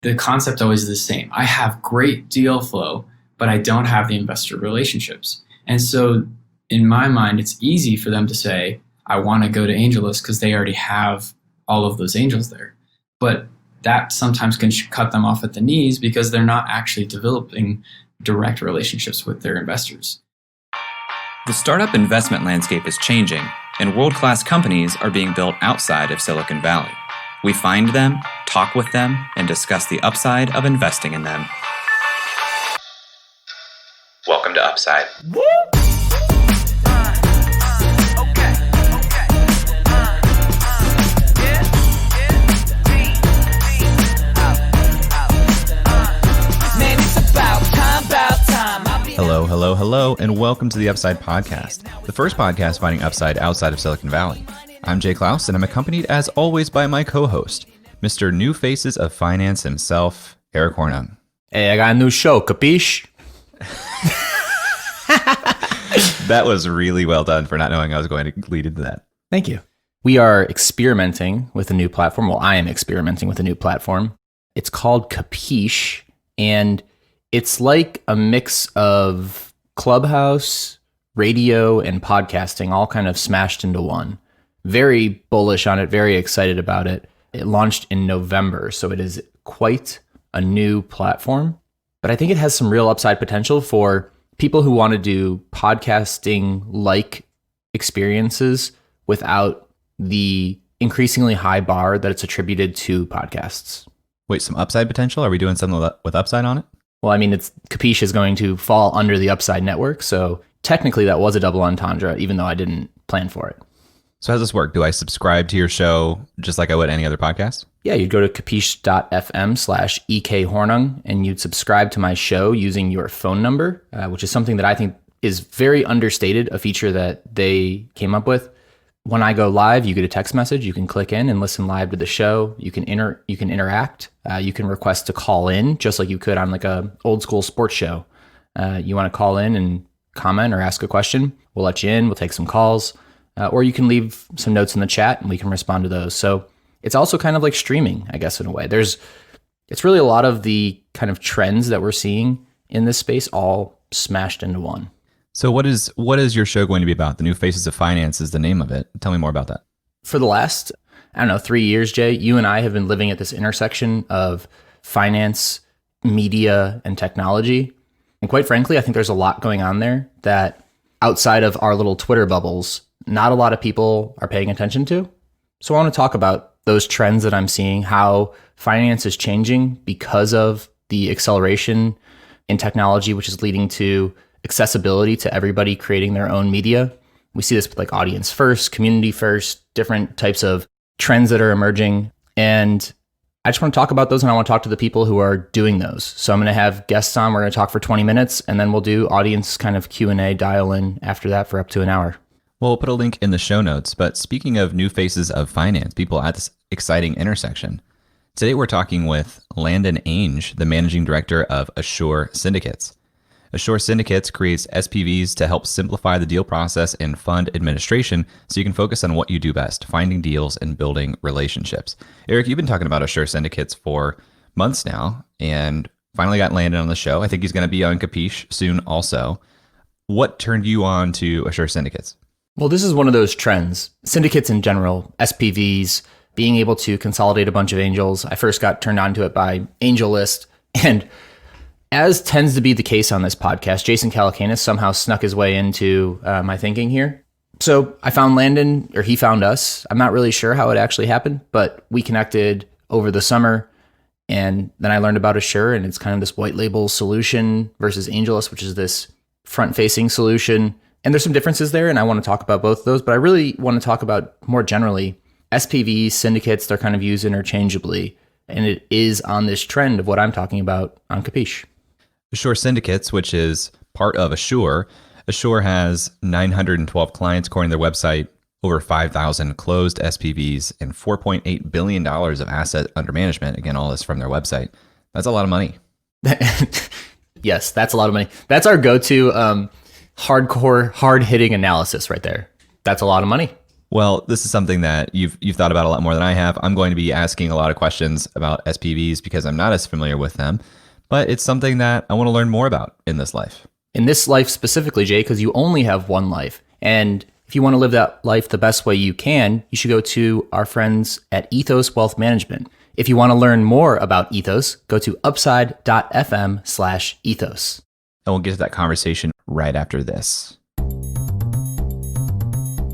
the concept always is the same. I have great deal flow, but I don't have the investor relationships. And so in my mind, it's easy for them to say, I want to go to AngelList because they already have all of those angels there. But that sometimes can cut them off at the knees because they're not actually developing direct relationships with their investors. The startup investment landscape is changing, and world-class companies are being built outside of Silicon Valley. We find them, talk with them, and discuss the upside of investing in them. Welcome to Upside. Hello, and welcome to the Upside Podcast, the first podcast finding upside outside of Silicon Valley. I'm Jay Klaus, and I'm accompanied, as always, by my co-host, Mr. New Faces of Finance himself, Eric Hornung. Hey, I got a new show, capiche? That was really well done for not knowing I was going to lead into that. Thank you. We are experimenting with a new platform. Well, I am experimenting with a new platform. It's called Capiche, and it's like a mix of Clubhouse, radio, and podcasting all kind of smashed into one. Very bullish on it, very excited about it. It launched in November, so it is quite a new platform. But I think it has some real upside potential for people who want to do podcasting-like experiences without the increasingly high bar that it's attributed to podcasts. Wait, some upside potential? Are we doing something with upside on it? Well, I mean, Capiche is going to fall under the Upside Network, so technically that was a double entendre, even though I didn't plan for it. So how does this work? Do I subscribe to your show just like I would any other podcast? Yeah, you'd go to capiche.fm/ekhornung, and you'd subscribe to my show using your phone number, which is something that I think is very understated, a feature that they came up with. When I go live, you get a text message. You can click in and listen live to the show. You can interact. You can request to call in, just like you could on like a old school sports show. You want to call in and comment or ask a question, we'll let you in. We'll take some calls, or you can leave some notes in the chat and we can respond to those. So it's also kind of like streaming, I guess, in a way. It's really a lot of the kind of trends that we're seeing in this space all smashed into one. So what is your show going to be about? The New Faces of Finance is the name of it. Tell me more about that. For the last, 3 years, Jay, you and I have been living at this intersection of finance, media, and technology. And quite frankly, I think there's a lot going on there that outside of our little Twitter bubbles, not a lot of people are paying attention to. So I want to talk about those trends that I'm seeing, how finance is changing because of the acceleration in technology, which is leading to accessibility to everybody creating their own media. We see this with like audience first, community first, different types of trends that are emerging. And I just want to talk about those, and I want to talk to the people who are doing those. So I'm going to have guests on. We're going to talk for 20 minutes, and then we'll do audience kind of Q&A dial in after that for up to an hour. Well, we'll put a link in the show notes. But speaking of new faces of finance, people at this exciting intersection, today we're talking with Landon Ainge, the managing director of Assure Syndicates. Assure Syndicates creates SPVs to help simplify the deal process and fund administration so you can focus on what you do best, finding deals and building relationships. Eric, you've been talking about Assure Syndicates for months now and finally got Landon on the show. I think he's going to be on Capiche soon also. What turned you on to Assure Syndicates? Well, this is one of those trends. Syndicates in general, SPVs, being able to consolidate a bunch of angels. I first got turned on to it by AngelList, and as tends to be the case on this podcast, Jason Calacanis somehow snuck his way into my thinking here. So I found Landon, or he found us. I'm not really sure how it actually happened, but we connected over the summer. And then I learned about Assure, and it's kind of this white label solution versus AngelList, which is this front-facing solution. And there's some differences there, and I want to talk about both of those. But I really want to talk about more generally SPVs, syndicates. They're kind of used interchangeably. And it is on this trend of what I'm talking about on Capiche. Assure Syndicates, which is part of Assure. Assure has 912 clients according to their website, over 5,000 closed SPVs, and $4.8 billion of asset under management. Again, all this from their website. That's a lot of money. Yes, that's a lot of money. That's our go-to hardcore, hard-hitting analysis right there. That's a lot of money. Well, this is something that you've thought about a lot more than I have. I'm going to be asking a lot of questions about SPVs because I'm not as familiar with them, but it's something that I want to learn more about in this life. In this life specifically, Jay, because you only have one life. And if you want to live that life the best way you can, you should go to our friends at Ethos Wealth Management. If you want to learn more about Ethos, go to upside.fm/ethos. And we'll get to that conversation right after this.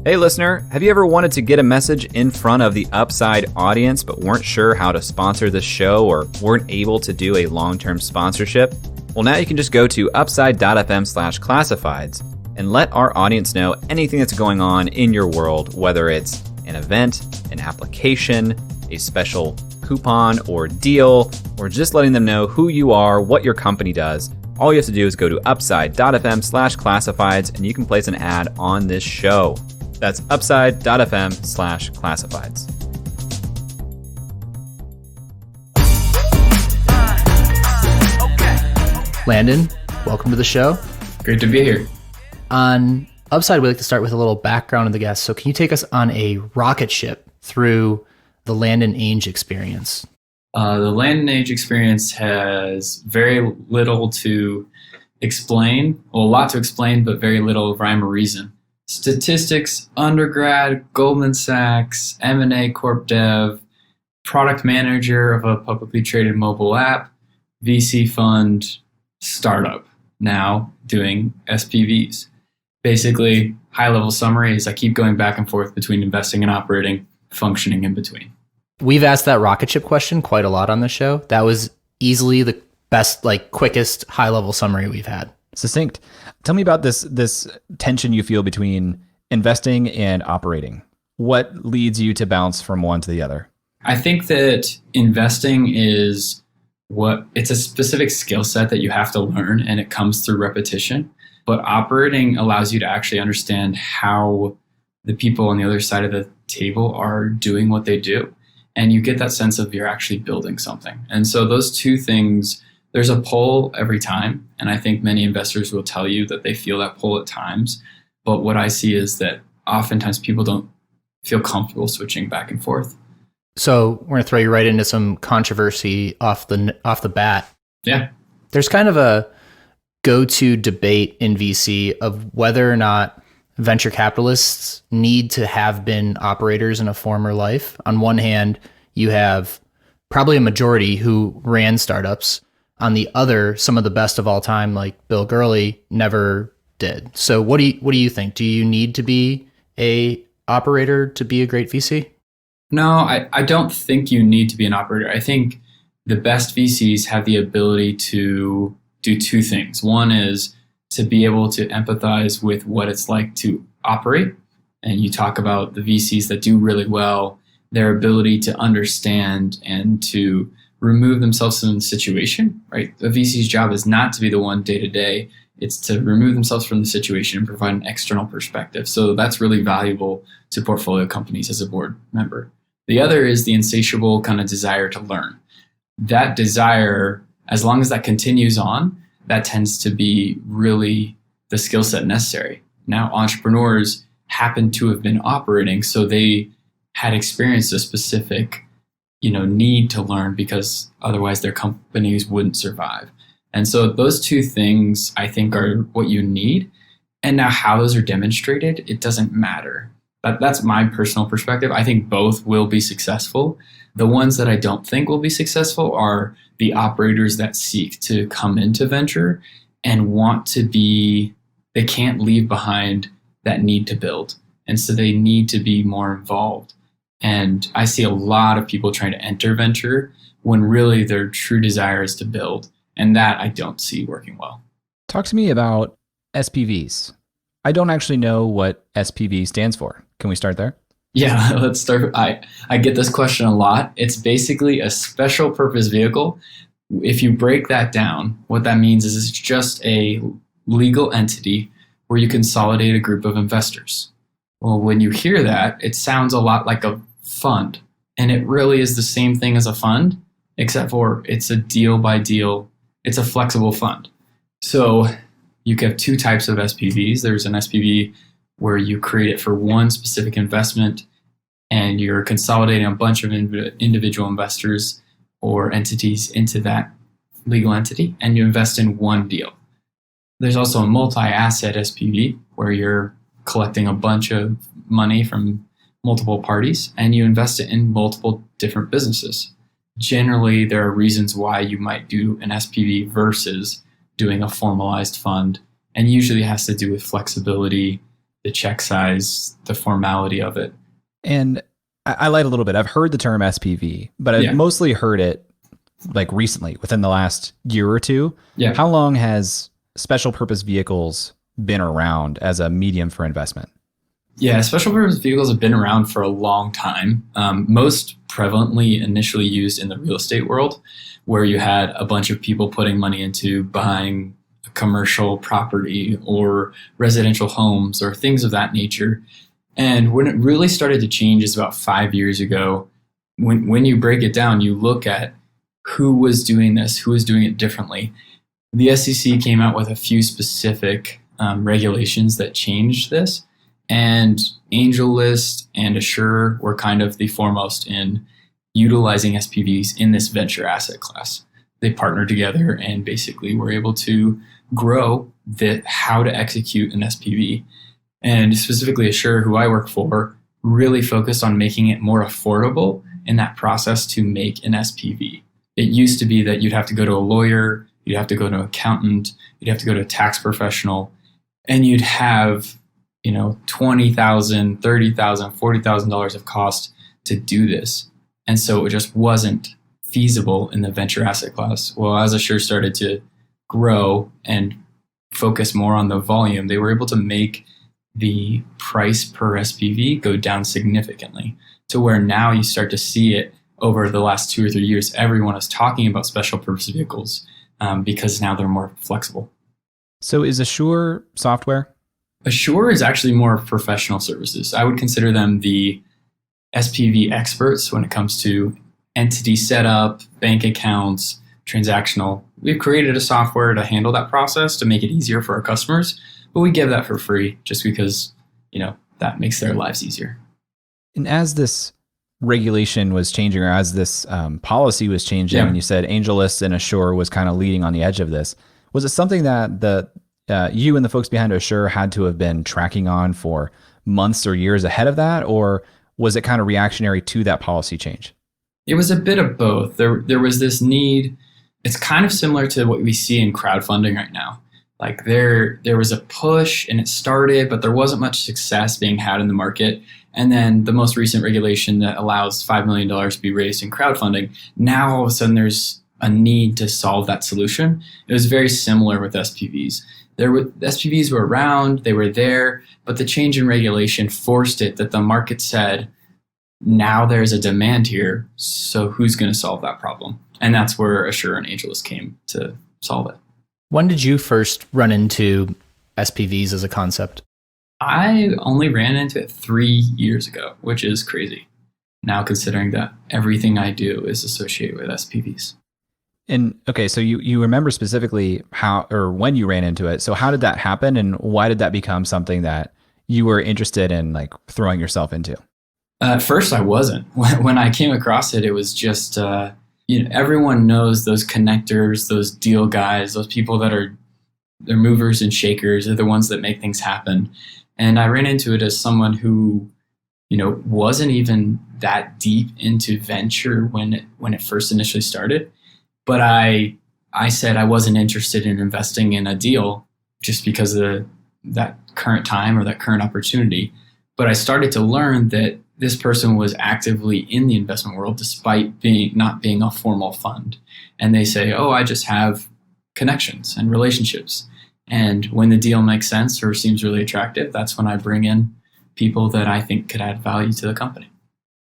Hey listener, have you ever wanted to get a message in front of the Upside audience but weren't sure how to sponsor the show or weren't able to do a long-term sponsorship? Well, now you can just go to upside.fm/classifieds and let our audience know anything that's going on in your world, whether it's an event, an application, a special coupon or deal, or just letting them know who you are, what your company does. All you have to do is go to upside.fm/classifieds and you can place an ad on this show. That's upside.fm/classifieds. Landon, welcome to the show. Great to be here. On Upside, we like to start with a little background of the guest. So can you take us on a rocket ship through the Landon Ainge experience? The Landon Ainge experience has very little to explain. Well, a lot to explain, but very little rhyme or reason. Statistics, undergrad, Goldman Sachs, M&A Corp Dev, product manager of a publicly traded mobile app, VC fund, startup, now doing SPVs. Basically, high-level summary is I keep going back and forth between investing and operating, functioning in between. We've asked that rocket ship question quite a lot on the show. That was easily the best, quickest high-level summary we've had. Succinct. Tell me about this tension you feel between investing and operating. What leads you to bounce from one to the other? I think that investing is it's a specific skill set that you have to learn, and it comes through repetition. But operating allows you to actually understand how the people on the other side of the table are doing what they do. And you get that sense of you're actually building something. And so those two things, there's a pull every time. And I think many investors will tell you that they feel that pull at times. But what I see is that oftentimes people don't feel comfortable switching back and forth. So we're going to throw you right into some controversy off the bat. Yeah. There's kind of a go-to debate in VC of whether or not venture capitalists need to have been operators in a former life. On one hand, you have probably a majority who ran startups. On the other, some of the best of all time, like Bill Gurley, never did. So what do you think? Do you need to be a operator to be a great VC? No, I don't think you need to be an operator. I think the best VCs have the ability to do two things. One is to be able to empathize with what it's like to operate. And you talk about the VCs that do really well, their ability to understand and to remove themselves from the situation, right? A VC's job is not to be the one day to day. It's to remove themselves from the situation and provide an external perspective. So that's really valuable to portfolio companies as a board member. The other is the insatiable kind of desire to learn. That desire, as long as that continues on, that tends to be really the skill set necessary. Now, entrepreneurs happen to have been operating, so they had experienced a specific, need to learn because otherwise their companies wouldn't survive. And so those two things, I think, are what you need. And now how those are demonstrated, it doesn't matter. That's my personal perspective. I think both will be successful. The ones that I don't think will be successful are the operators that seek to come into venture and they can't leave behind that need to build. And so they need to be more involved. And I see a lot of people trying to enter venture when really their true desire is to build. And that I don't see working well. Talk to me about SPVs. I don't actually know what SPV stands for. Can we start there? Yeah, let's start. I get this question a lot. It's basically a special purpose vehicle. If you break that down, what that means is it's just a legal entity where you consolidate a group of investors. Well, when you hear that, it sounds a lot like a fund. And it really is the same thing as a fund, except for it's a deal by deal. It's a flexible fund. So you have two types of SPVs. There's an SPV where you create it for one specific investment and you're consolidating a bunch of individual investors or entities into that legal entity, and you invest in one deal. There's also a multi-asset SPV where you're collecting a bunch of money from multiple parties and you invest it in multiple different businesses. Generally, there are reasons why you might do an SPV versus doing a formalized fund, and usually it has to do with flexibility, the check size, the formality of it. And I lied a little bit. I've heard the term SPV, but I've mostly heard it like recently, within the last year or two. Yeah. How long has special purpose vehicles been around as a medium for investment? Yeah, special purpose vehicles have been around for a long time. Most prevalently initially used in the real estate world, where you had a bunch of people putting money into buying a commercial property or residential homes or things of that nature. And when it really started to change is about 5 years ago. When you break it down, you look at who was doing this, who was doing it differently. The SEC came out with a few specific regulations that changed this. And AngelList and Assure were kind of the foremost in utilizing SPVs in this venture asset class. They partnered together and basically were able to grow how to execute an SPV. And specifically Assure, who I work for, really focused on making it more affordable in that process to make an SPV. It used to be that you'd have to go to a lawyer, you'd have to go to an accountant, you'd have to go to a tax professional, and you'd have $20,000, $30,000, $40,000 of cost to do this. And so it just wasn't feasible in the venture asset class. Well, as Assure started to grow and focus more on the volume, they were able to make the price per SPV go down significantly to where now you start to see it over the last 2 or 3 years. Everyone is talking about special purpose vehicles because now they're more flexible. So is Assure software? Assure is actually more professional services. I would consider them the SPV experts when it comes to entity setup, bank accounts, transactional. We've created a software to handle that process to make it easier for our customers, but we give that for free just because, that makes their lives easier. And as this regulation was changing, or as this policy was changing, and you said AngelList and Assure was kind of leading on the edge of this, was it something that you and the folks behind Assure had to have been tracking on for months or years ahead of that, or was it kind of reactionary to that policy change? It was a bit of both. There was this need. It's kind of similar to what we see in crowdfunding right now. Like there was a push and it started, but there wasn't much success being had in the market. And then the most recent regulation that allows $5 million to be raised in crowdfunding, now all of a sudden there's a need to solve that solution. It was very similar with SPVs. SPVs were around, they were there, but the change in regulation forced it that the market said, now there's a demand here, so who's going to solve that problem? And that's where Assure and AngelList came to solve it. When did you first run into SPVs as a concept? I only ran into it 3 years ago, which is crazy. Now considering that everything I do is associated with SPVs. And okay, so you remember specifically how or when you ran into it. So how did that happen, and why did that become something that you were interested in, like throwing yourself into? At first, I wasn't. When I came across it, it was just everyone knows those connectors, those deal guys, those people that they're movers and shakers. They're the ones that make things happen. And I ran into it as someone who, wasn't even that deep into venture when it first initially started. But I said I wasn't interested in investing in a deal just because of that current time or that current opportunity. But I started to learn that this person was actively in the investment world despite not being a formal fund. And they say, oh, I just have connections and relationships. And when the deal makes sense or seems really attractive, that's when I bring in people that I think could add value to the company.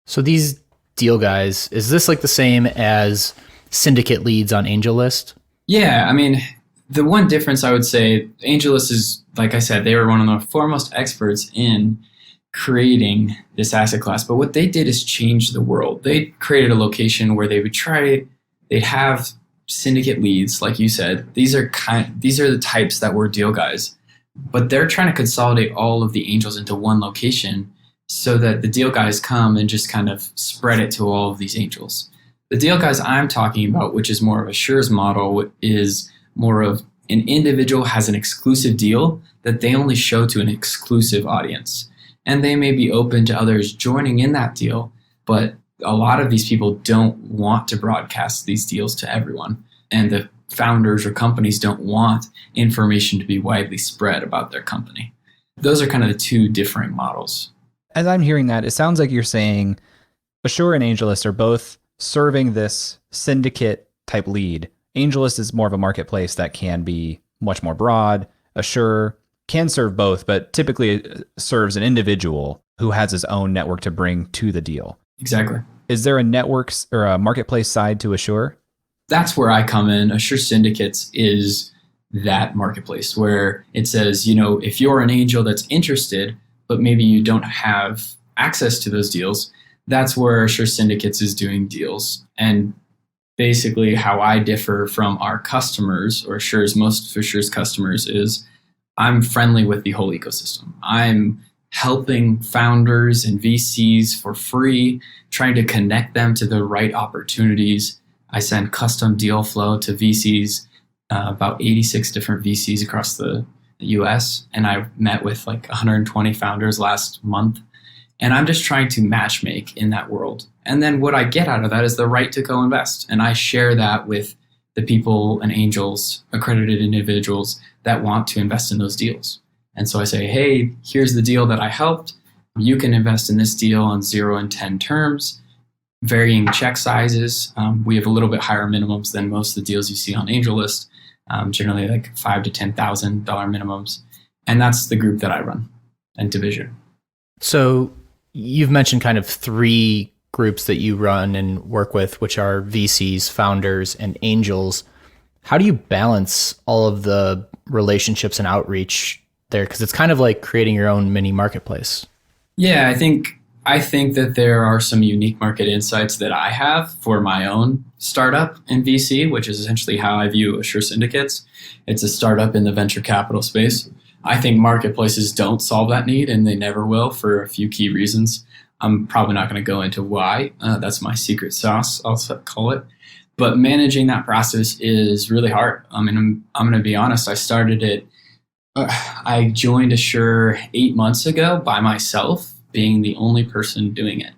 So these deal guys, is this like the same as syndicate leads on AngelList? Yeah, I mean, the one difference I would say, AngelList is, like I said, they were one of the foremost experts in creating this asset class. But what they did is change the world. They created a location where they'd have syndicate leads, like you said. These are the types that were deal guys. but they're trying to consolidate all of the angels into one location so that the deal guys come and just kind of spread it to all of these angels. The deal guys I'm talking about, which is more of a Sure's model, is more of an individual has an exclusive deal that they only show to an exclusive audience. And they may be open to others joining in that deal, but a lot of these people don't want to broadcast these deals to everyone. And the founders or companies don't want information to be widely spread about their company. Those are kind of the two different models. As I'm hearing that, it sounds like you're saying Assure and AngelList are both serving this syndicate type lead. AngelList is more of a marketplace that can be much more broad. Assure can serve both, but typically it serves an individual who has his own network to bring to the deal. Exactly. Is there a networks or a marketplace side to Assure? That's where I come in. Assure Syndicates is that marketplace where it says, if you're an angel that's interested, but maybe you don't have access to those deals, that's where Assure Syndicates is doing deals. And basically how I differ from our customers, or most of Assure's customers, is I'm friendly with the whole ecosystem. I'm helping founders and VCs for free, trying to connect them to the right opportunities. I send custom deal flow to VCs, about 86 different VCs across the US. And I met with like 120 founders last month. And I'm just trying to matchmake in that world. And then what I get out of that is the right to co-invest. And I share that with the people and angels, accredited individuals that want to invest in those deals. And so I say, hey, here's the deal that I helped. You can invest in this deal on 0 and 10 terms, varying check sizes. We have a little bit higher minimums than most of the deals you see on AngelList, generally like $5,000 to $10,000 minimums. And that's the group that I run and division. So you've mentioned kind of three groups that you run and work with, which are VCs, founders, and angels. How do you balance all of the relationships and outreach there? Because it's kind of like creating your own mini marketplace. Yeah, I think that there are some unique market insights that I have for my own startup in VC, which is essentially how I view Assure Syndicates. It's a startup in the venture capital space. I think marketplaces don't solve that need, and they never will for a few key reasons. I'm probably not going to go into why. That's my secret sauce, I'll call it. But managing that process is really hard. I mean, I'm going to be honest. I started it. I joined Assure 8 months ago by myself, being the only person doing it.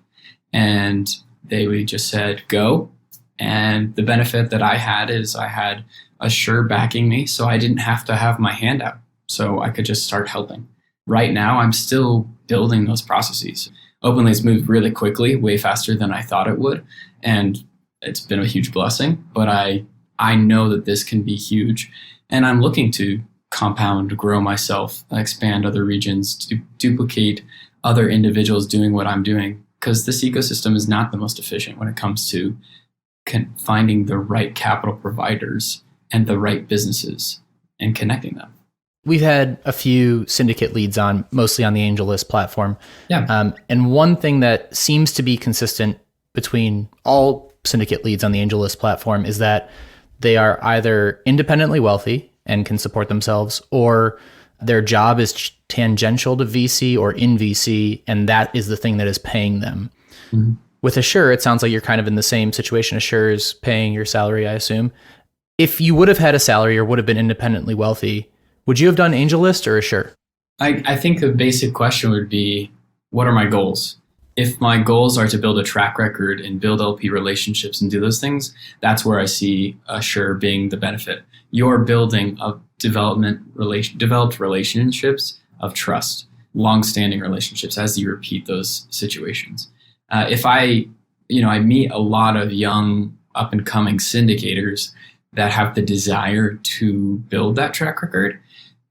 And they just said, go. And the benefit that I had is I had Assure backing me, so I didn't have to have my hand out. So I could just start helping. Right now, I'm still building those processes. Openly has moved really quickly, way faster than I thought it would. And it's been a huge blessing, but I know that this can be huge. And I'm looking to compound, grow myself, expand other regions, to duplicate other individuals doing what I'm doing, because this ecosystem is not the most efficient when it comes to finding the right capital providers and the right businesses and connecting them. We've had a few syndicate leads on, mostly on the AngelList platform. Yeah. And one thing that seems to be consistent between all syndicate leads on the AngelList platform is that they are either independently wealthy and can support themselves, or their job is tangential to VC or in VC, and that is the thing that is paying them. Mm-hmm. With Assure, it sounds like you're kind of in the same situation. Assure is paying your salary, I assume. If you would have had a salary or would have been independently wealthy, would you have done AngelList or Assure? I think the basic question would be, what are my goals? If my goals are to build a track record and build LP relationships and do those things, that's where I see Assure being the benefit. You're building a developed relationships of trust, long-standing relationships as you repeat those situations. If I meet a lot of young up-and-coming syndicators that have the desire to build that track record,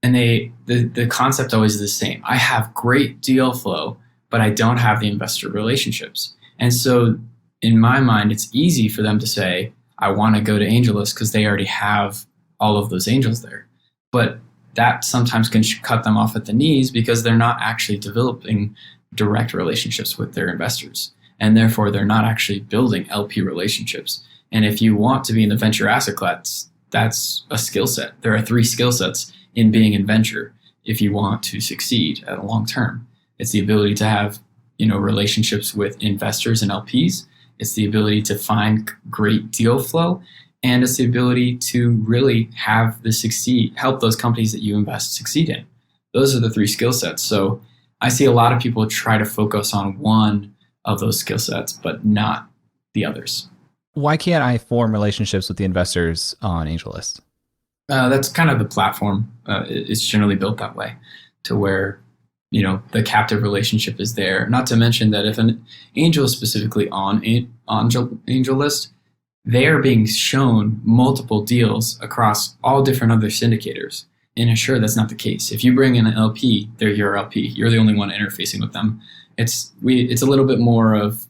and the concept always is the same. I have great deal flow, but I don't have the investor relationships. And so in my mind, it's easy for them to say, I want to go to AngelList because they already have all of those angels there. But that sometimes can cut them off at the knees because they're not actually developing direct relationships with their investors. And therefore, they're not actually building LP relationships. And if you want to be in the venture asset class, that's a skill set. There are 3 skill sets in being in venture. if you want to succeed at a long term. It's the ability to have, relationships with investors and LPs. It's the ability to find great deal flow, and it's the ability to really help those companies that you invest succeed in. Those are the three skill sets. So I see a lot of people try to focus on one of those skill sets, but not the others. Why can't I form relationships with the investors on AngelList? That's kind of the platform. It's generally built that way, to where the captive relationship is there. Not to mention that if an angel is specifically on AngelList, they are being shown multiple deals across all different other syndicators. And sure, that's not the case. If you bring in an LP, they're your LP. You're the only one interfacing with them. It's a little bit more of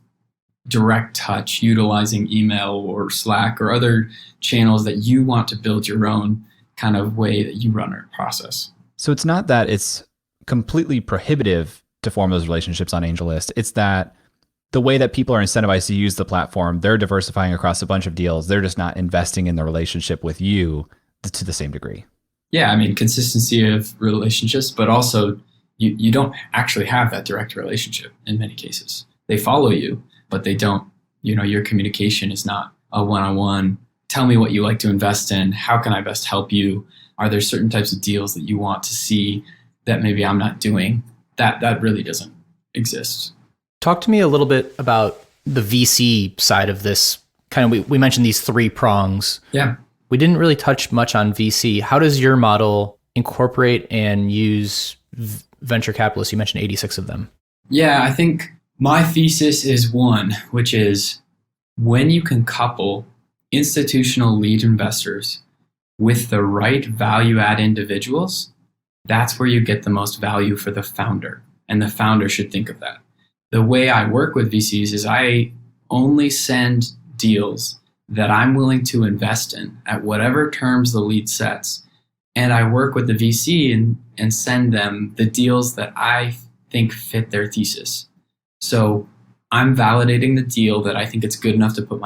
direct touch, utilizing email or Slack or other channels that you want to build your own kind of way that you run your process. So it's not that it's completely prohibitive to form those relationships on AngelList. It's that the way that people are incentivized to use the platform, they're diversifying across a bunch of deals. They're just not investing in the relationship with you to the same degree. Yeah, consistency of relationships, but also you don't actually have that direct relationship in many cases. They follow you, but they don't, your communication is not a one-on-one. Tell me what you like to invest in. How can I best help you? Are there certain types of deals that you want to see that maybe I'm not doing? That really doesn't exist. Talk to me a little bit about the VC side of this. Kind of, we mentioned these three prongs. Yeah. We didn't really touch much on VC. How does your model incorporate and use venture capitalists? You mentioned 86 of them. Yeah, I think my thesis is one, which is when you can couple institutional lead investors with the right value-add individuals, that's where you get the most value for the founder. And the founder should think of that. The way I work with VCs is I only send deals that I'm willing to invest in at whatever terms the lead sets. And I work with the VC and send them the deals that I think fit their thesis. So I'm validating the deal that I think it's good enough to put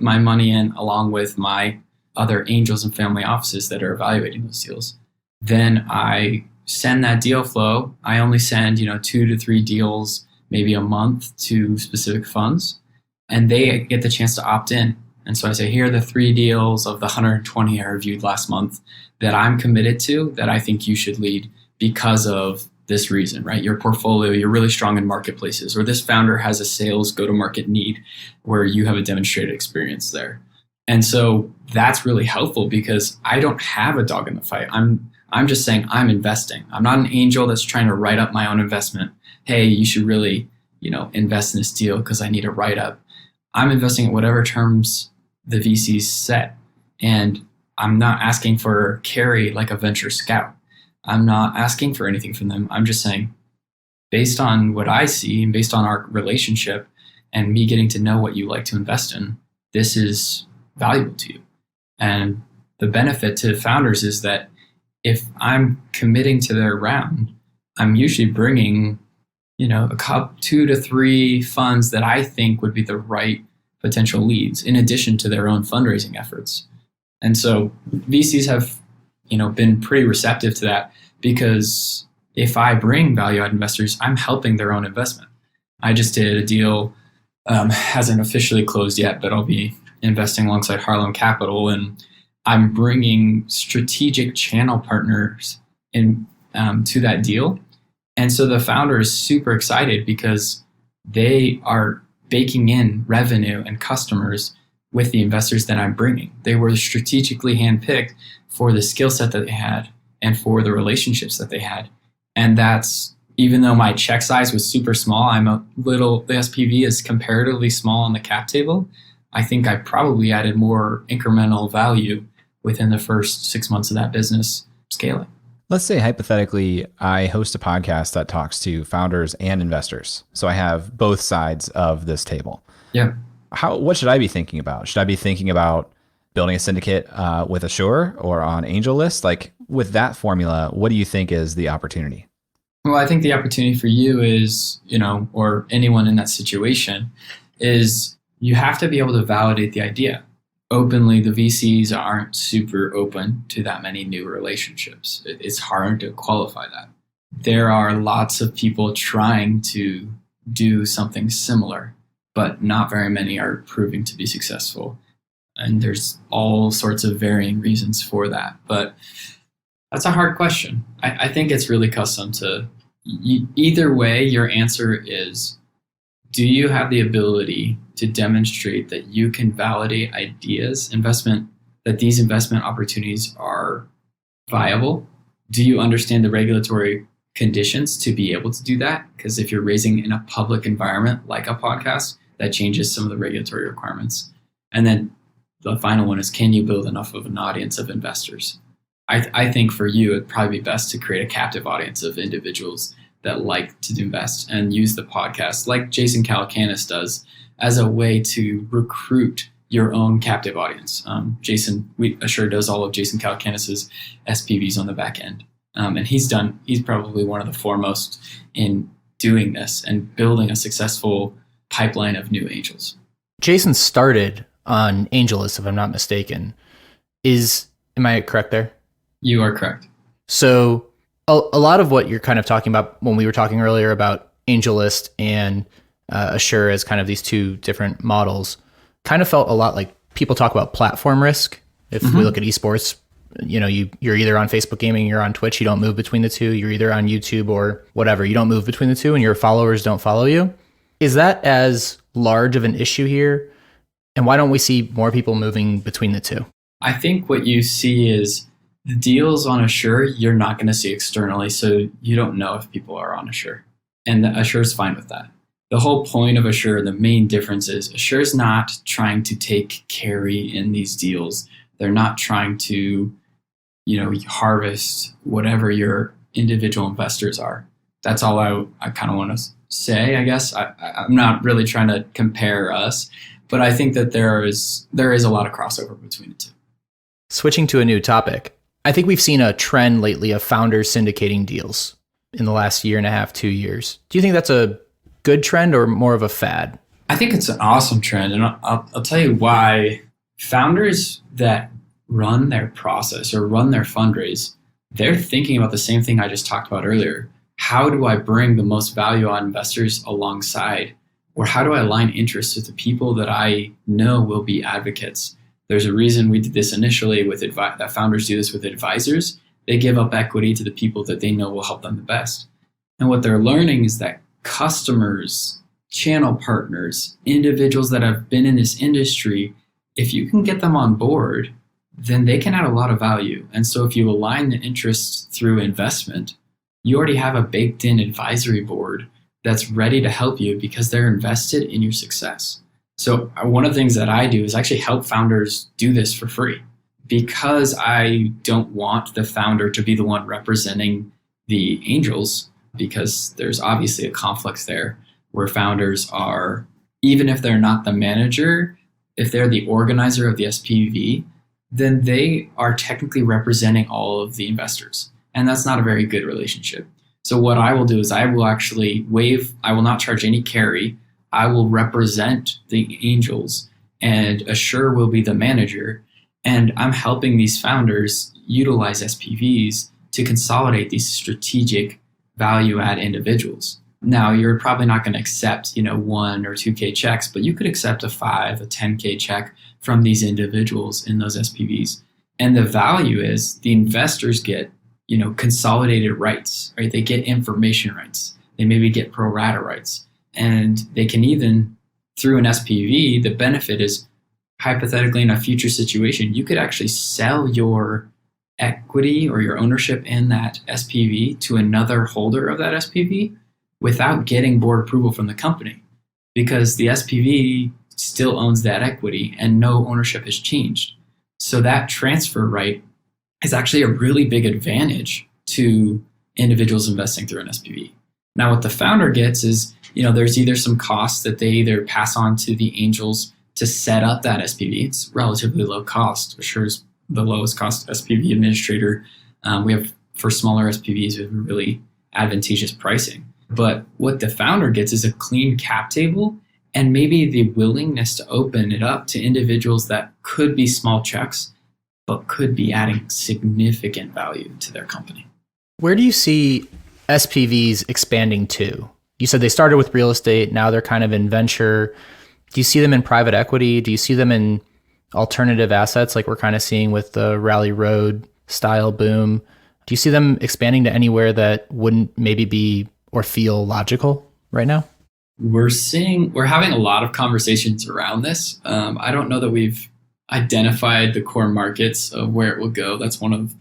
my money in, along with my other angels and family offices that are evaluating those deals. Then I send that deal flow. I only send 2 to 3 deals, maybe a month, to specific funds, and they get the chance to opt in. And so I say, here are the 3 deals of the 120 I reviewed last month that I'm committed to, that I think you should lead because of this reason, right? Your portfolio, you're really strong in marketplaces, or this founder has a sales go-to-market need where you have a demonstrated experience there. And so that's really helpful because I don't have a dog in the fight. I'm just saying I'm investing. I'm not an angel that's trying to write up my own investment. Hey, you should really, invest in this deal because I need a write-up. I'm investing at whatever terms the VCs set. And I'm not asking for carry like a venture scout. I'm not asking for anything from them. I'm just saying, based on what I see and based on our relationship and me getting to know what you like to invest in, this is valuable to you. And the benefit to founders is that if I'm committing to their round, I'm usually bringing, a couple, 2 to 3 funds that I think would be the right potential leads, in addition to their own fundraising efforts. And so VCs have, been pretty receptive to that, because if I bring value-add investors, I'm helping their own investment. I just did a deal, hasn't officially closed yet, but I'll be investing alongside Harlem Capital, and I'm bringing strategic channel partners in to that deal. And so the founder is super excited because they are baking in revenue and customers with the investors that I'm bringing. They were strategically handpicked for the skill set that they had and for the relationships that they had. And that's, even though my check size was super small, the SPV is comparatively small on the cap table. I think I probably added more incremental value within the first 6 months of that business scaling. Let's say hypothetically, I host a podcast that talks to founders and investors. So I have both sides of this table. Yeah. What should I be thinking about? Should I be thinking about building a syndicate with Assure or on AngelList? Like, with that formula, what do you think is the opportunity? Well, I think the opportunity for you is, or anyone in that situation, is you have to be able to validate the idea. openly, the VCs aren't super open to that many new relationships. It's hard to qualify that. There are lots of people trying to do something similar, but not very many are proving to be successful. And there's all sorts of varying reasons for that. But that's a hard question. I think it's really custom to either way. Your answer is, do you have the ability to demonstrate that you can validate ideas, that these investment opportunities are viable? Do you understand the regulatory conditions to be able to do that? Because if you're raising in a public environment like a podcast, that changes some of the regulatory requirements. And then the final one is, can you build enough of an audience of investors? I think for you, it'd probably be best to create a captive audience of individuals that like to invest and use the podcast like Jason Calacanis does as a way to recruit your own captive audience. Jason, Assure does all of Jason Calacanis's SPVs on the back end. And he's probably one of the foremost in doing this and building a successful pipeline of new angels. Jason started on AngelList, if I'm not mistaken. Am I correct there? You are correct. So a lot of what you're kind of talking about when we were talking earlier about AngelList and Assure as kind of these two different models kind of felt a lot like people talk about platform risk. If we look at esports, you're either on Facebook gaming, you're on Twitch, you don't move between the two. You're either on YouTube or whatever, you don't move between the two, and your followers don't follow you. Is that as large of an issue here? And why don't we see more people moving between the two? I think what you see is the deals on Assure, you're not going to see externally, so you don't know if people are on Assure. And Assure's fine with that. The whole point of Assure, the main difference is Assure's not trying to take carry in these deals. They're not trying to, harvest whatever your individual investors are. That's all I kind of want to say, I guess. I'm not really trying to compare us, but I think that there is a lot of crossover between the two. Switching to a new topic, I think we've seen a trend lately of founders syndicating deals in the last year and a half, 2 years. Do you think that's a good trend or more of a fad? I think it's an awesome trend, and I'll tell you why. Founders that run their process or run their fundraise, they're thinking about the same thing I just talked about earlier. How do I bring the most value on investors alongside? Or how do I align interests with the people that I know will be advocates? There's a reason we did this initially that founders do this with advisors. They give up equity to the people that they know will help them the best. And what they're learning is that customers, channel partners, individuals that have been in this industry, if you can get them on board, then they can add a lot of value. And so if you align the interests through investment, you already have a baked in advisory board that's ready to help you because they're invested in your success. So one of the things that I do is actually help founders do this for free, because I don't want the founder to be the one representing the angels, because there's obviously a conflict there where founders are, even if they're not the manager, if they're the organizer of the SPV, then they are technically representing all of the investors. And that's not a very good relationship. So what I will do is I will actually I will not charge any carry. I will represent the angels, and Assure will be the manager. And I'm helping these founders utilize SPVs to consolidate these strategic value add individuals. Now, you're probably not going to accept, 1 or 2K checks, but you could accept a 5, a 10K check from these individuals in those SPVs. And the value is the investors get, consolidated rights, right? They get information rights. They maybe get pro rata rights. And they can even, through an SPV, the benefit is hypothetically in a future situation, you could actually sell your equity or your ownership in that SPV to another holder of that SPV without getting board approval from the company, because the SPV still owns that equity and no ownership has changed. So that transfer right is actually a really big advantage to individuals investing through an SPV. Now, what the founder gets is, there's either some costs that they either pass on to the angels to set up that SPV. It's relatively low cost. Assure's the lowest cost SPV administrator. We have, for smaller SPVs, we have really advantageous pricing. But what the founder gets is a clean cap table and maybe the willingness to open it up to individuals that could be small checks, but could be adding significant value to their company. Where do you see SPVs expanding to? You said they started with real estate. Now they're kind of in venture. Do you see them in private equity? Do you see them in alternative assets like we're kind of seeing with the Rally Road style boom? Do you see them expanding to anywhere that wouldn't maybe be or feel logical right now? We're having a lot of conversations around this. I don't know that we've identified the core markets of where it will go. That's one of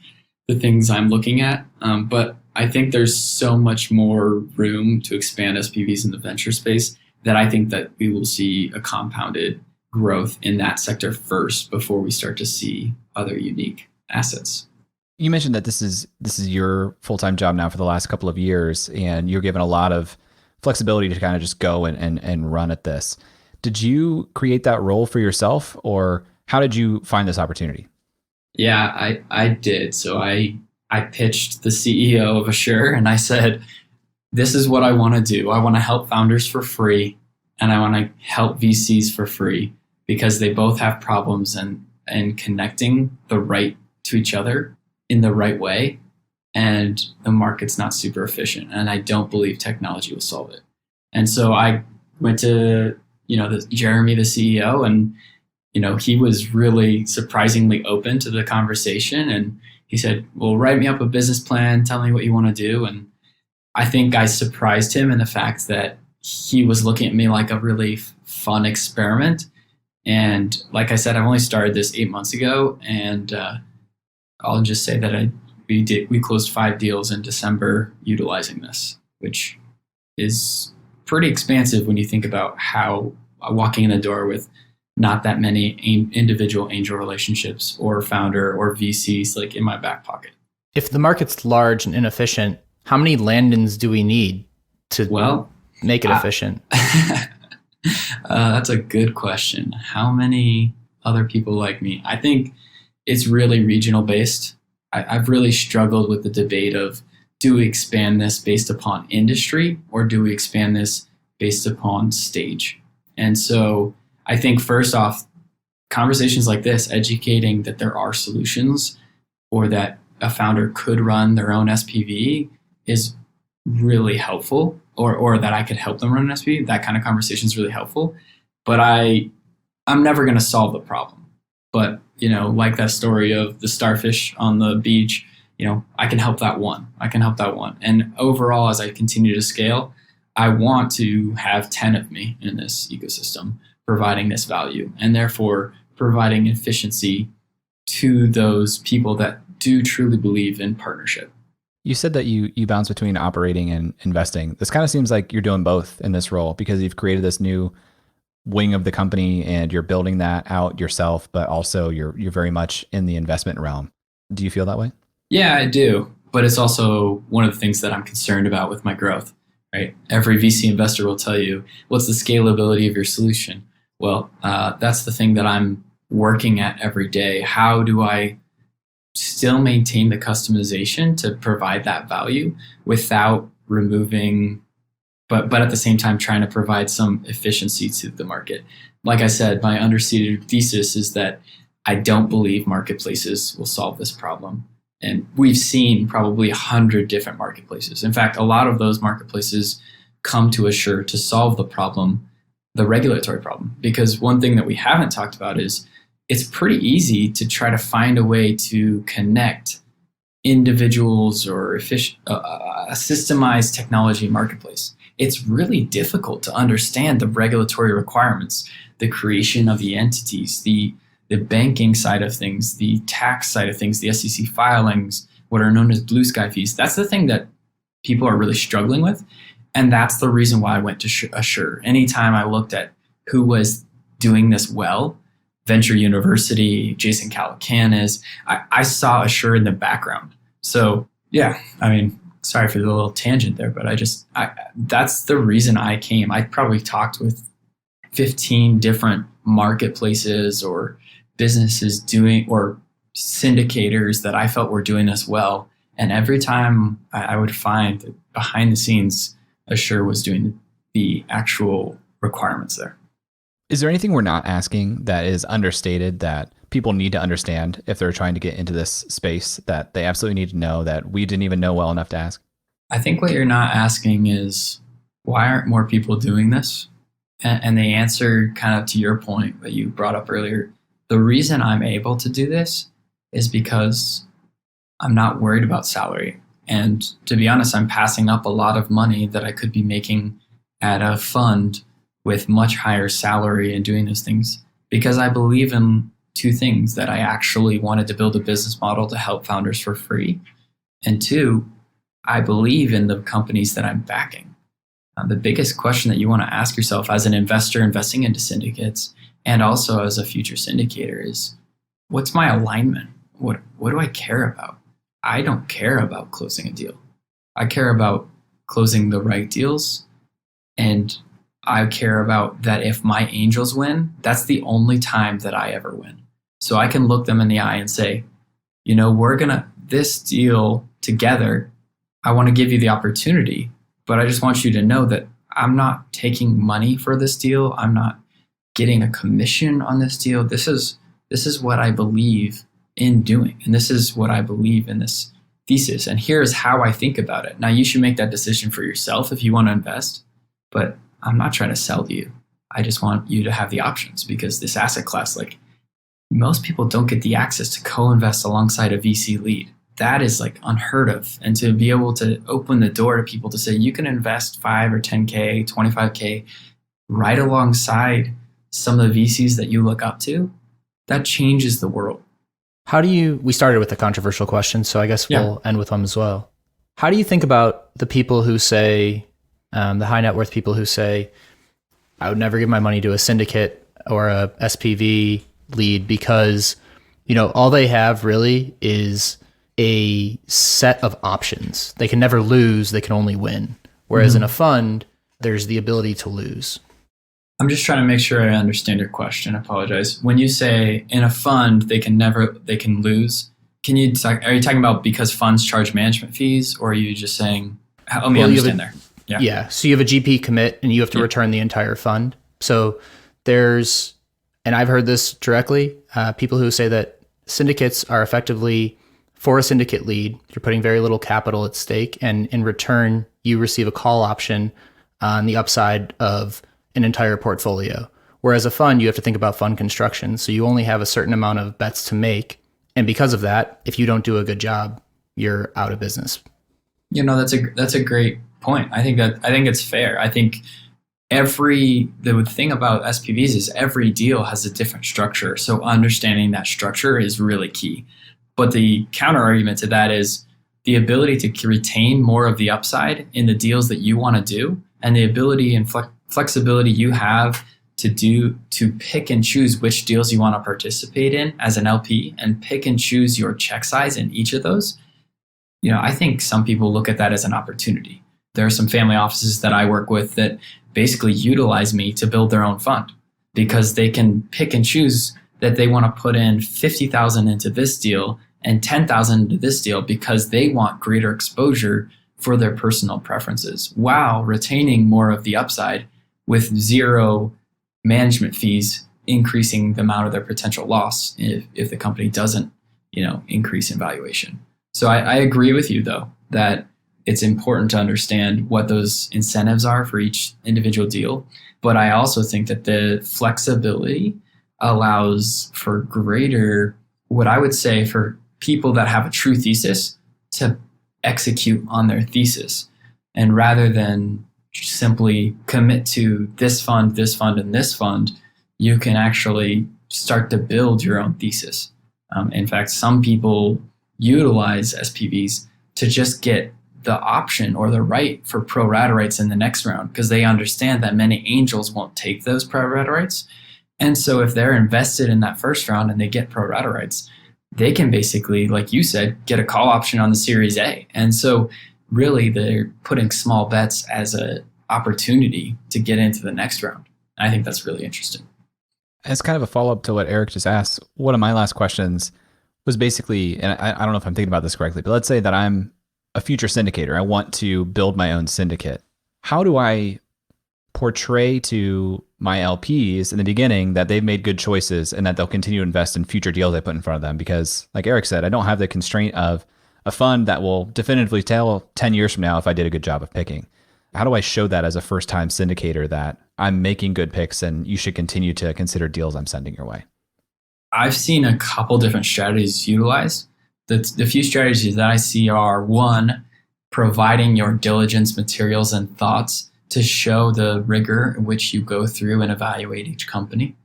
the things I'm looking at. But I think there's so much more room to expand SPVs in the venture space that I think that we will see a compounded growth in that sector first before we start to see other unique assets. You mentioned that this is your full-time job now for the last couple of years, and you're given a lot of flexibility to kind of just go and run at this. Did you create that role for yourself, or how did you find this opportunity? Yeah, I did. So I pitched the CEO of Assure and I said, this is what I want to do. I want to help founders for free, and I want to help VCs for free because they both have problems and connecting the right to each other in the right way. And the market's not super efficient. And I don't believe technology will solve it. And so I went to, Jeremy, the CEO, and, he was really surprisingly open to the conversation. And he said, well, write me up a business plan. Tell me what you want to do. And I think I surprised him in the fact that he was looking at me like a really fun experiment. And like I said, I've only started this 8 months ago. And I'll just say that we closed 5 deals in December utilizing this, which is pretty expansive when you think about how walking in the door with not that many individual angel relationships or founder or VCs like in my back pocket. If the market's large and inefficient, how many Landons do we need to make it efficient? That's a good question. How many other people like me? I think it's really regional based. I've really struggled with the debate of, do we expand this based upon industry or do we expand this based upon stage? And so I think first off, conversations like this, educating that there are solutions or that a founder could run their own SPV is really helpful, or that I could help them run an SPV. That kind of conversation is really helpful. But I'm never going to solve the problem. But, like that story of the starfish on the beach, I can help that one. And overall, as I continue to scale, I want to have 10 of me in this ecosystem providing this value, and therefore providing efficiency to those people that do truly believe in partnership. You said that you bounce between operating and investing. This kind of seems like you're doing both in this role because you've created this new wing of the company and you're building that out yourself, but also you're very much in the investment realm. Do you feel that way? Yeah, I do. But it's also one of the things that I'm concerned about with my growth, right? Every VC investor will tell you, what's the scalability of your solution? Well, that's the thing that I'm working at every day. How do I still maintain the customization to provide that value without removing, but at the same time trying to provide some efficiency to the market? Like I said, my understated thesis is that I don't believe marketplaces will solve this problem. And we've seen probably 100 different marketplaces. In fact, a lot of those marketplaces come to Assure to solve the problem, the regulatory problem. Because one thing that we haven't talked about is it's pretty easy to try to find a way to connect individuals or a systemized technology marketplace. It's really difficult to understand the regulatory requirements, the creation of the entities, the banking side of things, the tax side of things, the SEC filings, what are known as blue sky fees. That's the thing that people are really struggling with. And that's the reason why I went to Assure. Anytime I looked at who was doing this well, Venture University, Jason Calacanis, I saw Assure in the background. So yeah, sorry for the little tangent there, but that's the reason I came. I probably talked with 15 different marketplaces or businesses or syndicators that I felt were doing this well. And every time I would find that behind the scenes, Assure was doing the actual requirements there. Is there anything we're not asking that is understated that people need to understand if they're trying to get into this space that they absolutely need to know that we didn't even know well enough to ask? I think what you're not asking is, why aren't more people doing this? And the answer, kind of to your point that you brought up earlier, the reason I'm able to do this is because I'm not worried about salary. And to be honest, I'm passing up a lot of money that I could be making at a fund with much higher salary and doing those things because I believe in two things: that I actually wanted to build a business model to help founders for free. And two, I believe in the companies that I'm backing. The biggest question that you want to ask yourself as an investor investing into syndicates and also as a future syndicator is, what's my alignment? What do I care about? I don't care about closing a deal. I care about closing the right deals. And I care about that if my angels win, that's the only time that I ever win. So I can look them in the eye and say, we're going to, this deal together, I want to give you the opportunity, but I just want you to know that I'm not taking money for this deal. I'm not getting a commission on this deal. This is what I believe in doing. And this is what I believe in this thesis. And here's how I think about it. Now you should make that decision for yourself if you want to invest, but I'm not trying to sell to you. I just want you to have the options because this asset class, like most people don't get the access to co-invest alongside a VC lead. That is like unheard of. And to be able to open the door to people to say, you can invest 5 or 10K, 25K right alongside some of the VCs that you look up to, that changes the world. We started with a controversial question, so I guess we'll end with them as well. How do you think about the people who say, the high net worth people who say, I would never give my money to a syndicate or a SPV lead because, all they have really is a set of options. They can never lose, they can only win. Whereas in a fund, there's the ability to lose. I'm just trying to make sure I understand your question. I apologize. When you say in a fund, they can lose, are you talking about because funds charge management fees, or are you just saying, help me understand there? Yeah. So you have a GP commit and you have to return the entire fund. So and I've heard this directly, people who say that syndicates are effectively, for a syndicate lead, you're putting very little capital at stake. And in return, you receive a call option on the upside of an entire portfolio. Whereas a fund, you have to think about fund construction. So you only have a certain amount of bets to make. And because of that, if you don't do a good job, you're out of business. That's a great point. I think it's fair. I think the thing about SPVs is every deal has a different structure. So understanding that structure is really key. But the counter argument to that is the ability to retain more of the upside in the deals that you want to do, and the ability and flexibility you have to pick and choose which deals you want to participate in as an LP and pick and choose your check size in each of those. I think some people look at that as an opportunity. There are some family offices that I work with that basically utilize me to build their own fund because they can pick and choose that they want to put in $50,000 into this deal and $10,000 into this deal because they want greater exposure for their personal preferences while retaining more of the upside with zero management fees, increasing the amount of their potential loss if the company doesn't, increase in valuation. So I agree with you, though, that it's important to understand what those incentives are for each individual deal. But I also think that the flexibility allows for greater, what I would say, for people that have a true thesis to execute on their thesis. And rather than simply commit to this fund, and this fund, you can actually start to build your own thesis. In fact, some people utilize SPVs to just get the option or the right for pro rata rights in the next round because they understand that many angels won't take those pro rata rights. And so if they're invested in that first round and they get pro rata rights, they can basically, like you said, get a call option on the Series A. And so really they're putting small bets as an opportunity to get into the next round. And I think that's really interesting. As kind of a follow-up to what Eric just asked, one of my last questions was basically, and I don't know if I'm thinking about this correctly, but let's say that I'm a future syndicator. I want to build my own syndicate. How do I portray to my LPs in the beginning that they've made good choices and that they'll continue to invest in future deals I put in front of them. Because like Eric said, I don't have the constraint of a fund that will definitively tell 10 years from now if I did a good job of picking. How do I show that as a first-time syndicator that I'm making good picks and you should continue to consider deals I'm sending your way? I've seen a couple different strategies utilized. The few strategies that I see are, one, providing your diligence materials and thoughts to show the rigor in which you go through and evaluate each company.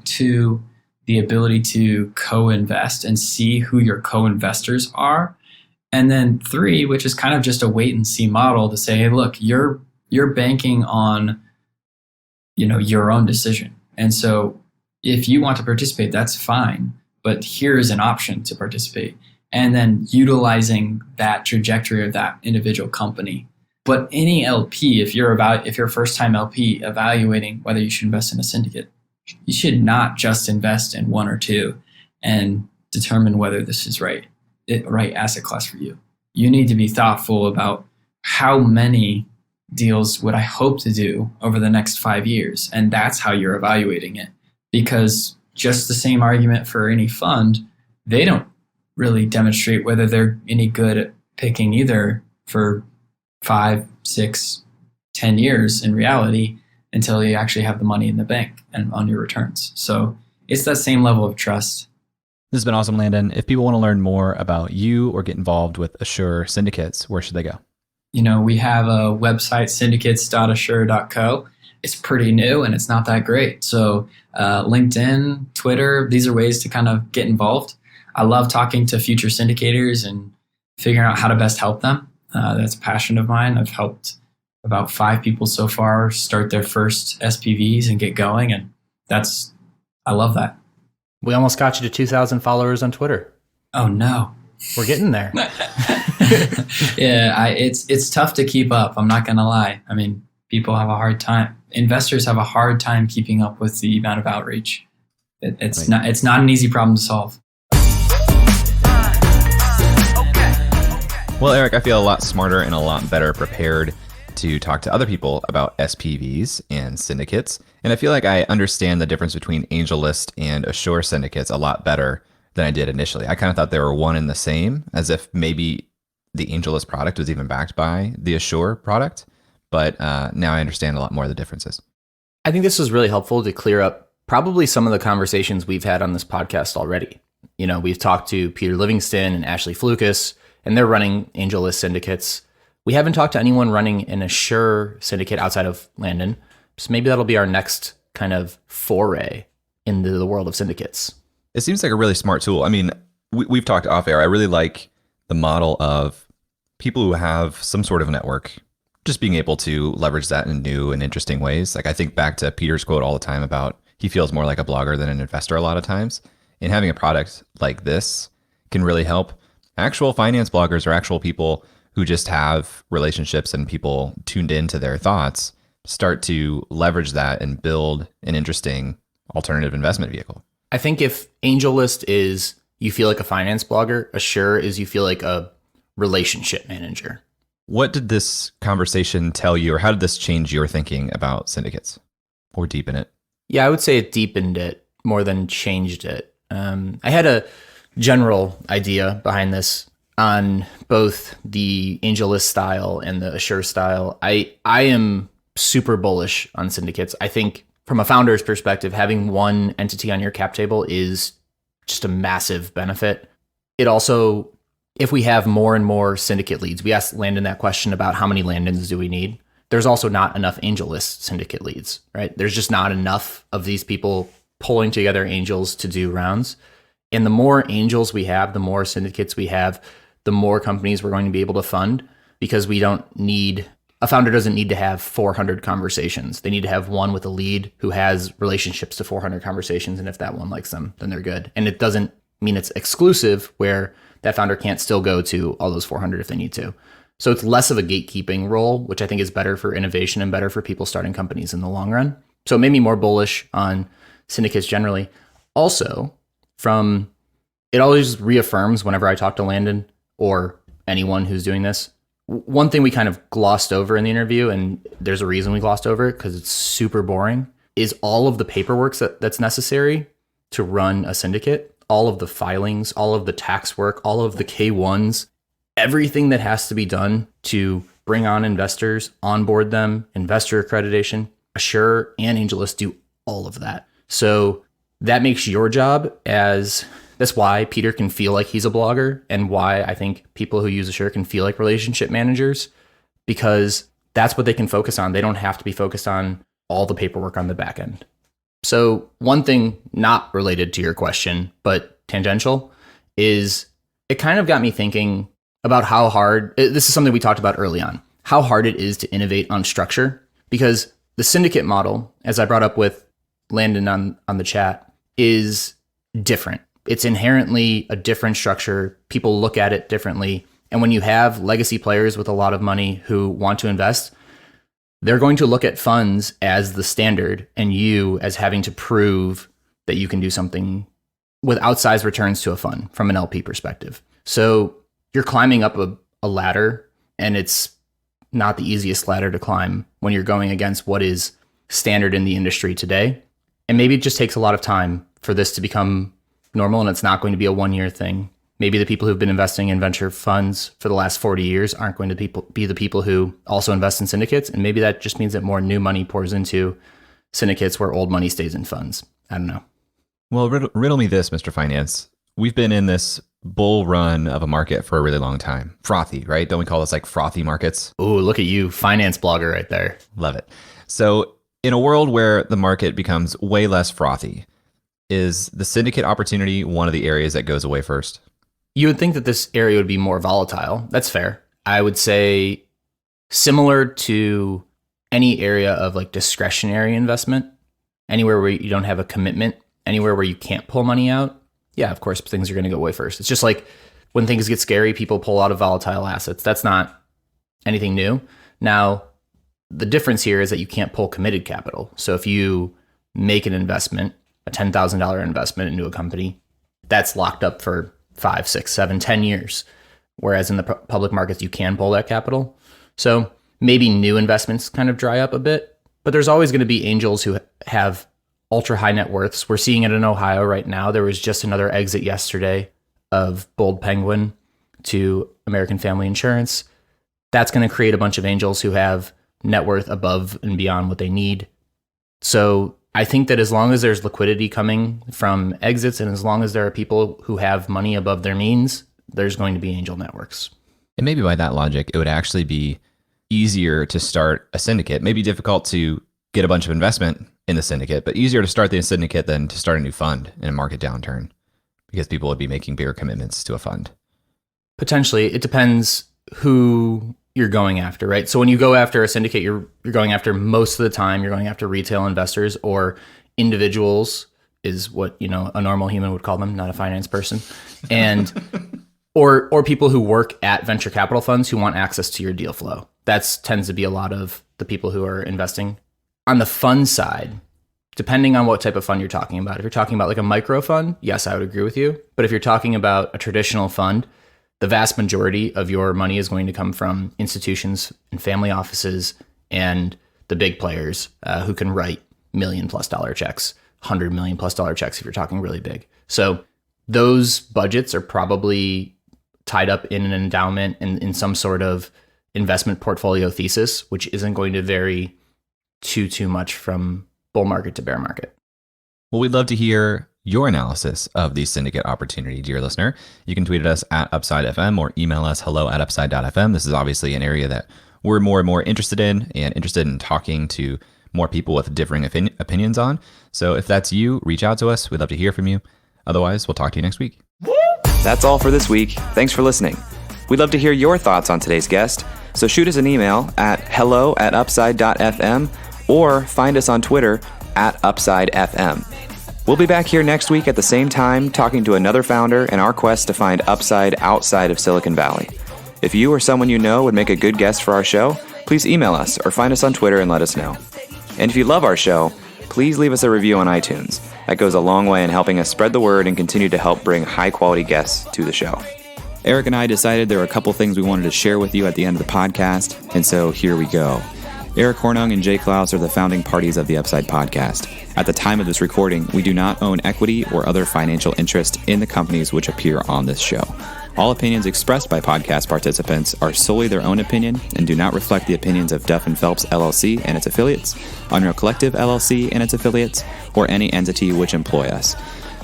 Two, the ability to co-invest and see who your co-investors are. And then three, which is kind of just a wait and see model to say, hey, look, you're banking on, your own decision. And so if you want to participate, that's fine, but here's an option to participate. And then utilizing that trajectory of that individual company. But any LP, if you're a first-time LP evaluating whether you should invest in a syndicate, you should not just invest in one or two and determine whether this is right asset class for you. You need to be thoughtful about how many deals would I hope to do over the next 5 years, and that's how you're evaluating it. Because just the same argument for any fund, they don't really demonstrate whether they're any good at picking either for 5, 6, 10 years in reality until you actually have the money in the bank and on your returns. So it's that same level of trust. This has been awesome, Landon. If people want to learn more about you or get involved with Assure Syndicates, where should they go? We have a website, syndicates.assure.co. It's pretty new and it's not that great. So LinkedIn, Twitter, these are ways to kind of get involved. I love talking to future syndicators and figuring out how to best help them. That's a passion of mine. I've helped about 5 people so far start their first SPVs and get going. And I love that. We almost got you to 2,000 followers on Twitter. Oh, no. We're getting there. Yeah, it's tough to keep up. I'm not going to lie. I mean, people have a hard time. Investors have a hard time keeping up with the amount of outreach. It's not an easy problem to solve. Well, Eric, I feel a lot smarter and a lot better prepared to talk to other people about SPVs and syndicates. And I feel like I understand the difference between AngelList and Assure Syndicates a lot better than I did initially. I kind of thought they were one and the same, as if maybe the AngelList product was even backed by the Assure product. But now I understand a lot more of the differences. I think this was really helpful to clear up probably some of the conversations we've had on this podcast already. We've talked to Peter Livingston and Ashley Flukas, and they're running AngelList syndicates. We haven't talked to anyone running an Assure syndicate outside of Landon. So maybe that'll be our next kind of foray into the world of syndicates. It seems like a really smart tool. I mean, we've talked off air. I really like the model of people who have some sort of network, just being able to leverage that in new and interesting ways. Like I think back to Peter's quote all the time about he feels more like a blogger than an investor a lot of times. And having a product like this can really help actual finance bloggers or actual people who just have relationships and people tuned into their thoughts start to leverage that and build an interesting alternative investment vehicle. I think if AngelList is you feel like a finance blogger, Assure is you feel like a relationship manager. What did this conversation tell you, or how did this change your thinking about syndicates or deepen it? Yeah, I would say it deepened it more than changed it. I had a general idea behind this on both the AngelList style and the Assure style. I am super bullish on syndicates. I think from a founder's perspective, having one entity on your cap table is just a massive benefit. It also, if we have more and more syndicate leads, we asked Landon that question about how many Landons do we need? There's also not enough AngelList syndicate leads, right? There's just not enough of these people pulling together angels to do rounds. And the more angels we have, the more syndicates we have, the more companies we're going to be able to fund, because a founder doesn't need to have 400 conversations. They need to have one with a lead who has relationships to 400 conversations. And if that one likes them, then they're good. And it doesn't mean it's exclusive where that founder can't still go to all those 400 if they need to. So it's less of a gatekeeping role, which I think is better for innovation and better for people starting companies in the long run. So it made me more bullish on syndicates generally. Also, it always reaffirms whenever I talk to Landon or anyone who's doing this, one thing we kind of glossed over in the interview, and there's a reason we glossed over it because it's super boring, is all of the paperwork that's necessary to run a syndicate, all of the filings, all of the tax work, all of the K1s, everything that has to be done to bring on investors, onboard them, investor accreditation. Assure and AngelList do all of that. So that makes your job that's why Peter can feel like he's a blogger, and why I think people who use Assure can feel like relationship managers, because that's what they can focus on. They don't have to be focused on all the paperwork on the back end. So one thing not related to your question, but tangential, is it kind of got me thinking about how hard, this is something we talked about early on, how hard it is to innovate on structure, because the syndicate model, as I brought up with Landon on the chat, is different. It's inherently a different structure. People look at it differently. And when you have legacy players with a lot of money who want to invest, they're going to look at funds as the standard and you as having to prove that you can do something with outsized returns to a fund from an LP perspective. So you're climbing up a ladder, and it's not the easiest ladder to climb when you're going against what is standard in the industry today. And maybe it just takes a lot of time for this to become normal, and it's not going to be a one-year thing. Maybe the people who've been investing in venture funds for the last 40 years aren't going to be the people who also invest in syndicates. And maybe that just means that more new money pours into syndicates where old money stays in funds. I don't know. Well, riddle me this, Mr. Finance. We've been in this bull run of a market for a really long time. Frothy, right? Don't we call this like frothy markets? Oh, look at you, finance blogger right there. Love it. So in a world where the market becomes way less frothy, is the syndicate opportunity one of the areas that goes away first? You would think that this area would be more volatile. That's fair. I would say similar to any area of like discretionary investment, anywhere where you don't have a commitment, anywhere where you can't pull money out. Yeah, of course, things are going to go away first. It's just like when things get scary, people pull out of volatile assets. That's not anything new. Now, the difference here is that you can't pull committed capital. So if you make an investment, a $10,000 investment into a company, that's locked up for 5, 6, 7, 10 years. Whereas in the public markets, you can pull that capital. So maybe new investments kind of dry up a bit, but there's always going to be angels who have ultra high net worths. We're seeing it in Ohio right now. There was just another exit yesterday of Bold Penguin to American Family Insurance. That's going to create a bunch of angels who have net worth above and beyond what they need. So I think that as long as there's liquidity coming from exits, and as long as there are people who have money above their means, there's going to be angel networks. And maybe by that logic, it would actually be easier to start a syndicate. Maybe difficult to get a bunch of investment in the syndicate, but easier to start the syndicate than to start a new fund in a market downturn, because people would be making bigger commitments to a fund. Potentially. It depends who you're going after, right? So when you go after a syndicate, you're going after, most of the time, you're going after retail investors or individuals, is what, you know, a normal human would call them, not a finance person. And or people who work at venture capital funds who want access to your deal flow. That tends to be a lot of the people who are investing. On the fund side, depending on what type of fund you're talking about, if you're talking about like a micro fund, yes, I would agree with you. But if you're talking about a traditional fund, the vast majority of your money is going to come from institutions and family offices and the big players who can write $1 million+ checks, $100 million+ checks if you're talking really big. So those budgets are probably tied up in an endowment and in some sort of investment portfolio thesis, which isn't going to vary too much from bull market to bear market. Well, we'd love to hear your analysis of the syndicate opportunity, dear listener. You can tweet at us at UpsideFM or email us hello@upside.fm. This is obviously an area that we're more and more interested in talking to more people with differing opinions on. So if that's you, reach out to us. We'd love to hear from you. Otherwise, we'll talk to you next week. That's all for this week. Thanks for listening. We'd love to hear your thoughts on today's guest, so shoot us an email at hello@upside.fm or find us on Twitter at UpsideFM. We'll be back here next week at the same time talking to another founder in our quest to find upside outside of Silicon Valley. If you or someone you know would make a good guest for our show, please email us or find us on Twitter and let us know. And if you love our show, please leave us a review on iTunes. That goes a long way in helping us spread the word and continue to help bring high-quality guests to the show. Eric and I decided there were a couple things we wanted to share with you at the end of the podcast, and so here we go. Eric Hornung and Jay Klaus are the founding parties of the Upside podcast. At the time of this recording, we do not own equity or other financial interest in the companies which appear on this show. All opinions expressed by podcast participants are solely their own opinion and do not reflect the opinions of Duff & Phelps LLC and its affiliates, Unreal Collective LLC and its affiliates, or any entity which employ us.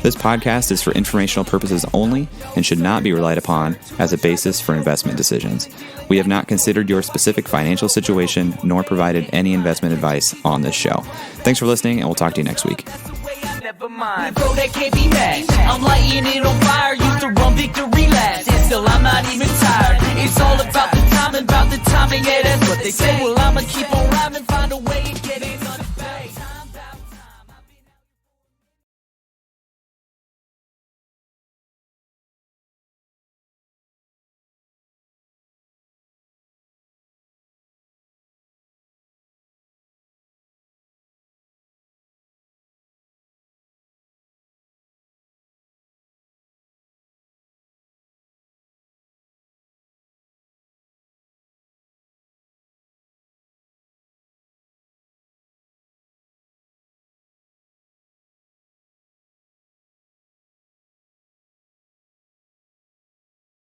This podcast is for informational purposes only and should not be relied upon as a basis for investment decisions. We have not considered your specific financial situation nor provided any investment advice on this show. Thanks for listening, and we'll talk to you next week. Never mind, bro, that can't be matched. I'm lighting it on fire, used to run victory laps, and still I'm not even tired. It's all about the timing, yeah, that's what they say. Well, I'ma keep on rhyming.